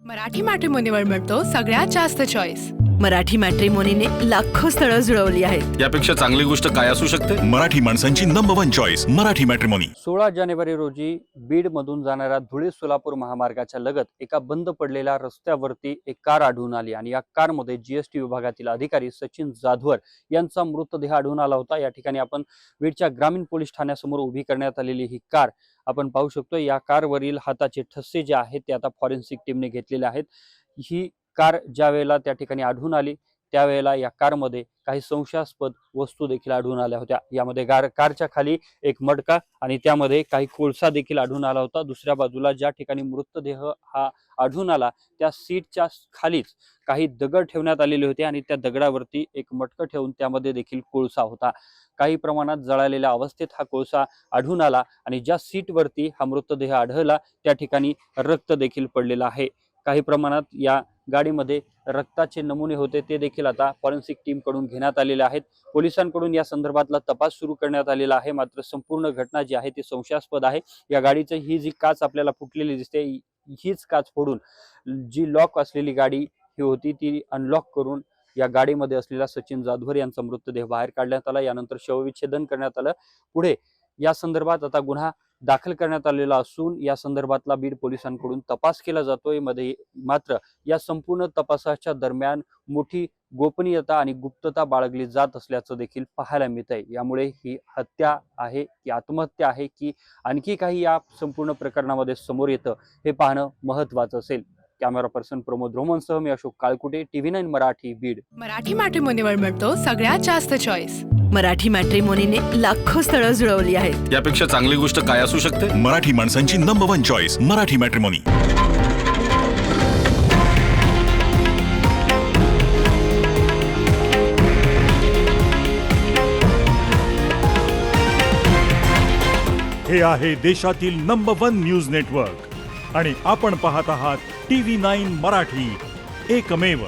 मराठी मॅट्रिमोनीवर मिळतो सगळ्यात जास्त चॉईस। मराठी मॅट्रिमोनीने लाखो स्थळं जुळवली आहेत। यापेक्षा चांगली गोष्ट काय असू शकते? मराठी माणसांची नंबर 1 चॉईस मराठी मॅट्रिमोनी। 16 जानेवारी रोजी बीडमधून जाणाऱ्या धुळे सोलापूर महामार्गाच्या लगत एका बंद पडलेल्या रस्त्यावरती एक कार आढळून आली आणि या कारमध्ये जीएसटी विभागातील अधिकारी सचिन जाधवर यांचा मृतदेह आढळून आला होता। या ठिकाणी आपण बीडच्या ग्रामीण पोलीस ठाण्यासमोर उभी करण्यात आलेली ही कार आपण पाहू शकतो। या कारवरील हाताचे ठसे जे आहेत ते आता फॉरेन्सिक टीमने घेतलेले आहेत। ही कार ज्या वेळेला त्या ठिकाणी आढळून आली त्यावेळेला या कारमध्ये काही संशयास्पद वस्तू देखील आढळून आल्या होत्या। यामध्ये कारच्या खाली एक मडका आणि त्यामध्ये काही कोळसा देखील आढळून आला होता। दुसऱ्या बाजूला ज्या ठिकाणी मृतदेह हा आढळून आला त्या सीटच्या खालीच काही दगड ठेवण्यात आलेले होते आणि त्या दगडावरती एक मटकं ठेवून त्यामध्ये देखील कोळसा होता। काही प्रमाणात जळालेल्या अवस्थेत हा कोळसा आढळून आला आणि ज्या सीटवरती हा मृतदेह आढळला त्या ठिकाणी रक्त देखील पडलेलं आहे। काही प्रमाणात या गाडीमध्ये रक्ताचे नमुने होते ते देखील आता फॉरेन्सिक टीम कडून घेण्यात आलेले आहेत। पोलिसांकडून या संदर्भातला तपास सुरू करण्यात आलेला आहे। मात्र संपूर्ण घटना जी आहे ती संशयास्पद आहे। या गाडीची ही जी काच आपल्याला फुटलेली दिसते हीच काच फोडून जी लॉक असलेली गाडी ही होती ती अनलॉक करून या गाडीमध्ये असलेला सचिन जाधवर यांचा मृतदेह बाहेर काढण्यात आला। यानंतर शवविच्छेदन करण्यात आलं। पुढे या संदर्भात आता गुन्हा दाखल करण्यात आलेला असून या संदर्भातला बीड पोलिसांकडून तपास केला जातोय। मात्र या संपूर्ण तपासाच्या दरम्यान मोठी गोपनीयता आणि गुप्तता बाळगली जात असल्याचं देखील पाहायला मिळत आहे। यामुळे ही हत्या आहे की आत्महत्या आहे की आणखी काही या संपूर्ण प्रकरणामध्ये समोर येतं हे पाहणं महत्त्वाचं असेल। कॅमेरा पर्सन प्रमोद रोमनसह मी अशोक काळकुटे, TV9 मराठी, बीड। मराठी मॅट्रिमोनीवर मिळतो सगळ्यात जास्त चॉईस। मराठी मॅट्रिमोनीने लाखो स्थळं जुळवली आहेत। यापेक्षा चांगली गोष्ट काय असू शकते? मराठी माणसांची नंबर 1 चॉईस मराठी मॅट्रिमोनी। हे आहे देशातील नंबर 1 न्यूज नेटवर्क आणि आपण पाहत आहात TV9 मराठी, एकमेव।